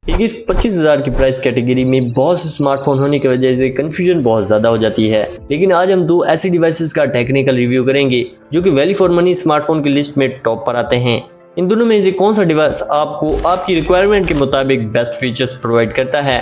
इस 25,000 की price category में बहुत से स्मार्टफोन होने की वजह से कंफ्यूजन बहुत ज़्यादा हो जाती है। लेकिन आज हम दो ऐसी डिवाइसेस का टेक्निकल रिव्यू करेंगे जो कि वैल्यू फॉर मनी स्मार्टफोन की लिस्ट में टॉप पर आते हैं। इन दोनों में से कौन सा डिवाइस आपको आपकी रिक्वायरमेंट के मुताबिक बेस्ट फीचर्स प्रोवाइड करता है,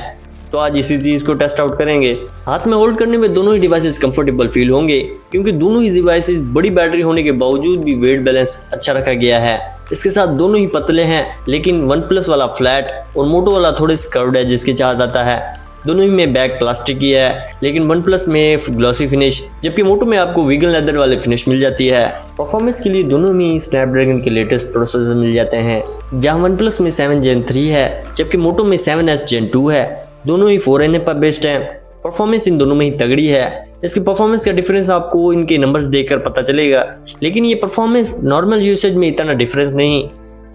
तो आज इसी चीज़ को टेस्ट आउट करेंगे। हाथ में होल्ड करने में दोनों ही डिवाइसेस कंफर्टेबल फील होंगे क्योंकि दोनों ही डिवाइसेस बड़ी बैटरी होने के बावजूद भी वेट बैलेंस अच्छा रखा गया है। इसके साथ दोनों ही पतले हैं, लेकिन वन प्लस वाला फ्लैट और मोटो वाला थोड़े कर्व्ड है जिसकी चाहत आता है। दोनों ही में बैक प्लास्टिक की है, लेकिन वन प्लस में ग्लॉसी फिनिश जबकि मोटो में आपको वीगन लेदर वाले फिनिश मिल जाती है। परफॉर्मेंस के लिए दोनों में स्नैपड्रैगन के लेटेस्ट प्रोसेसर मिल जाते हैं, जहां वन प्लस में 7 Gen 3 है जबकि मोटो में 7S Gen 2 है। दोनों ही 4nA पर बेस्ड हैं। परफॉर्मेंस इन दोनों में ही तगड़ी है। इसकी परफॉर्मेंस का डिफरेंस आपको इनके नंबर्स देखकर पता चलेगा, लेकिन ये परफॉर्मेंस नॉर्मल यूसेज में इतना डिफरेंस नहीं।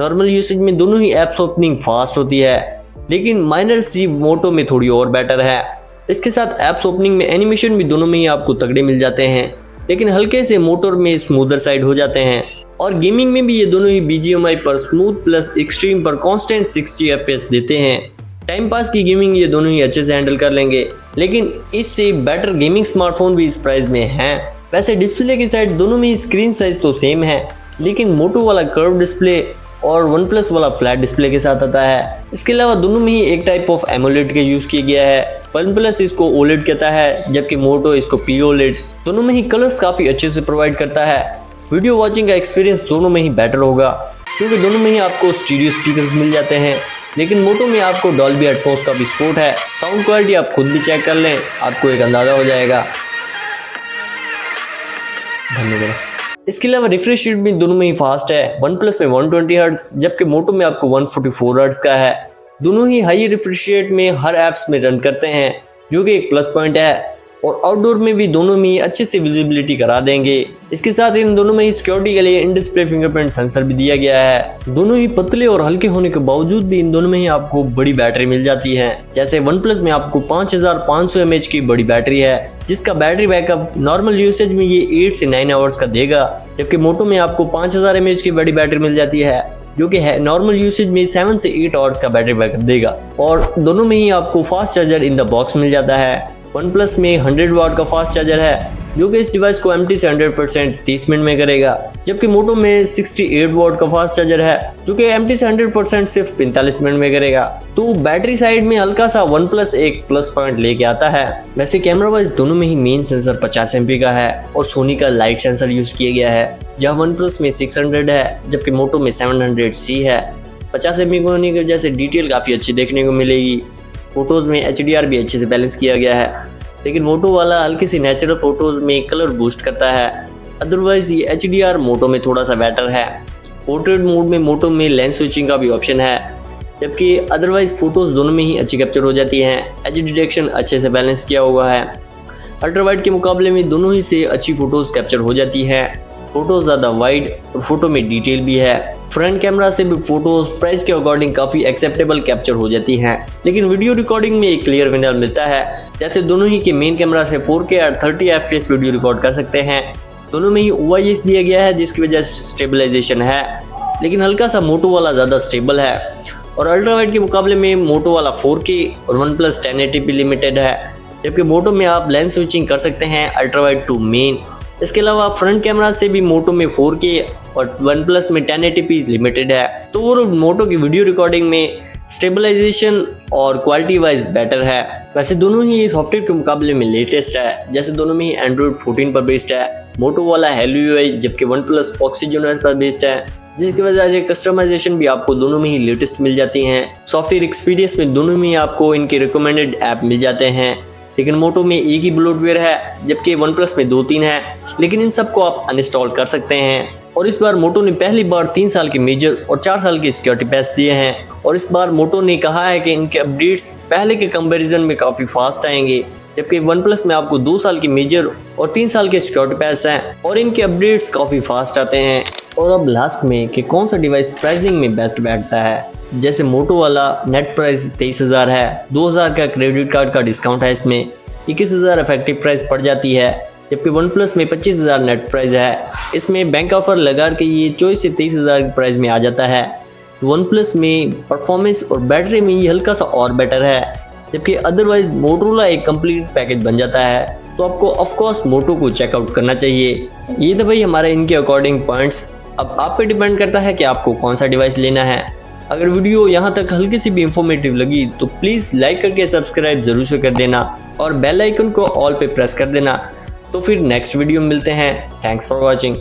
नॉर्मल यूसेज में दोनों ही ऐप्स ओपनिंग फास्ट होती है, लेकिन माइनर सी मोटो में थोड़ी और बेटर है। इसके साथ ऐप्स ओपनिंग में एनिमेशन भी दोनों में ही आपको तगड़े मिल जाते हैं, लेकिन हल्के से मोटर में स्मूदर साइड हो जाते हैं। और गेमिंग में भी ये दोनों ही BGMI पर स्मूथ प्लस एक्सट्रीम पर कांस्टेंट 60 FPS देते हैं। टाइम पास की गेमिंग ये दोनों ही अच्छे से हैंडल कर लेंगे, लेकिन इससे बेटर गेमिंग स्मार्टफोन भी इस प्राइस में हैं। वैसे डिस्प्ले की साइड दोनों में ही स्क्रीन साइज तो सेम है, लेकिन मोटो वाला कर्व डिस्प्ले और वन प्लस वाला फ्लैट डिस्प्ले के साथ आता है। इसके अलावा दोनों में ही एक टाइप ऑफ एमोलेड का यूज किया गया है। वन प्लस इसको ओलेड कहता है जबकि मोटो इसको पीओलेड। दोनों में ही कलर्स काफी अच्छे से प्रोवाइड करता है। वीडियो वॉचिंग का एक्सपीरियंस दोनों में ही बेटर होगा क्योंकि दोनों में ही आपको स्टीरियो स्पीकर्स मिल जाते हैं, लेकिन मोटो में आपको डॉल्बी एटमॉस का भी सपोर्ट है। साउंड क्वालिटी आप खुद भी चेक कर लें, आपको एक अंदाजा हो जाएगा। धन्यवाद। इसके अलावा रिफ्रेश रेट भी दोनों में ही फास्ट है। वन प्लस में 120 हर्ट्ज जबकि मोटो में आपको 144 हर्ट्ज का है। दोनों ही हाई रिफ्रेश रेट में हर ऐप्स में रन करते हैं, जो कि एक प्लस पॉइंट है। और आउटडोर में भी दोनों में अच्छे से विजिबिलिटी करा देंगे। इसके साथ इन दोनों में ही सिक्योरिटी के लिए इन डिस्प्ले फिंगरप्रिंट सेंसर भी दिया गया है। दोनों ही पतले और हल्के होने के बावजूद भी इन दोनों में ही आपको बड़ी बैटरी मिल जाती है। जैसे वन प्लस में आपको 5500 mAh की बड़ी बैटरी है, जिसका बैटरी बैकअप नॉर्मल यूसेज में ये 8 से 9 आवर्स का देगा, जबकि मोटो में आपको 5000 mAh की बड़ी बैटरी मिल जाती है, जो कि है नॉर्मल यूसेज में 7 से 8 आवर्स का बैटरी बैकअप देगा। और दोनों में ही आपको fast charger in the box मिल जाता है। वन प्लस में 100 वाट का फास्ट चार्जर है, जो कि इस डिवाइस को एम्प्टी से 100% 30 मिनट में करेगा, जबकि मोटो में 68 वाट का फास्ट चार्जर है, जो कि एम्प्टी से 100% सिर्फ 45 मिनट में करेगा। तो बैटरी साइड में हल्का सा वन प्लस एक प्लस पॉइंट लेके आता है। वैसे कैमरा वाइज दोनों में ही मेन सेंसर 50 MP का है और सोनी का लाइट सेंसर यूज किया गया है, जहाँ वन प्लस में 600 है जबकि मोटो में 700C है। 50 MP होने की वजह से डिटेल काफ़ी अच्छी देखने को मिलेगी। फोटोज में HDR भी अच्छे से बैलेंस किया गया है, लेकिन मोटो वाला हल्की सी नेचुरल फोटोज में कलर बूस्ट करता है। अदरवाइज ये HDR मोटो में थोड़ा सा बेटर है। पोर्ट्रेट मोड में मोटो में लेंस स्विचिंग का भी ऑप्शन है, जबकि अदरवाइज फोटोज दोनों में ही अच्छी कैप्चर हो जाती हैं। एज डिटेक्शन अच्छे से बैलेंस किया हुआ है। अल्ट्रा वाइड के मुकाबले में दोनों ही से अच्छी फोटोज कैप्चर हो जाती है। फोटो ज़्यादा वाइड और फोटो में डिटेल भी है। फ्रंट कैमरा से भी फोटोज प्राइस के अकॉर्डिंग काफ़ी एक्सेप्टेबल कैप्चर हो जाती हैं, लेकिन वीडियो रिकॉर्डिंग में एक क्लियर विनर मिलता है। जैसे दोनों ही के मेन कैमरा से 4K और 30 FPS वीडियो रिकॉर्ड कर सकते हैं। दोनों में ही OIS दिया गया है, जिसकी वजह से स्टेबलाइजेशन है, लेकिन हल्का सा मोटो वाला ज़्यादा स्टेबल है। और अल्ट्रा वाइड के मुकाबले में मोटो वाला 4K और वन प्लस 1080p लिमिटेड है, जबकि मोटो में आप लेंस स्विचिंग कर सकते हैं अल्ट्रा वाइड टू मेन। इसके अलावा फ्रंट कैमरा से भी मोटो में 4K और वन प्लस में 1080p लिमिटेड है। तो वो मोटो की वीडियो रिकॉर्डिंग में स्टेबलाइजेशन और क्वालिटी वाइज बेटर है। वैसे दोनों ही सॉफ्टवेयर के मुकाबले में लेटेस्ट है। जैसे दोनों में ही एंड्रॉइड 14 पर बेस्ड है। मोटो वाला हेलो UI जबकि वन प्लस ऑक्सीजन पर बेस्ड है, जिसकी वजह से कस्टमाइजेशन भी आपको दोनों में ही लेटेस्ट मिल जाती हैं। सॉफ्टवेयर एक्सपीरियंस में दोनों में ही आपको इनके रिकमेंडेड ऐप मिल जाते हैं, लेकिन मोटो में एक ही ब्लोटवेयर है जबकि वन प्लस में 2-3 है, लेकिन इन सबको आप अनइंस्टॉल कर सकते हैं। और इस बार मोटो ने पहली बार 3 साल के मेजर और 4 साल के सिक्योरिटी पैच दिए हैं। और इस बार मोटो ने कहा है कि इनके अपडेट्स पहले के कंपैरिजन में काफ़ी फास्ट आएंगे, जबकि वन प्लस में आपको 2 साल के मेजर और 3 साल के सिक्योरिटी पैच हैं और इनके अपडेट्स काफ़ी फास्ट आते हैं। और अब लास्ट में कि कौन सा डिवाइस प्राइसिंग में बेस्ट बैठता है। जैसे मोटो वाला नेट प्राइस 23,000 है, 2,000 का क्रेडिट कार्ड का डिस्काउंट है, इसमें 21,000 इफेक्टिव प्राइस पड़ जाती है, जबकि वन प्लस में 25,000 नेट प्राइस है। इसमें बैंक ऑफर लगा के ये 24 से 23,000 की प्राइस में आ जाता है। तो वन प्लस में परफॉर्मेंस और बैटरी में ये हल्का सा और बेटर है, जबकि अदरवाइज मोटोरोला एक कंप्लीट पैकेज बन जाता है। तो आपको ऑफ कोर्स मोटो को चेकआउट करना चाहिए। ये तो भाई हमारे इनके अकॉर्डिंग पॉइंट्स। अब आप पे डिपेंड करता है कि आपको कौन सा डिवाइस लेना है। अगर वीडियो यहाँ तक हल्की सी भी इंफॉर्मेटिव लगी तो प्लीज़ लाइक करके सब्सक्राइब जरूर से कर देना और बेल आइकन को ऑल पे प्रेस कर देना। तो फिर नेक्स्ट वीडियो में मिलते हैं। Thanks for watching.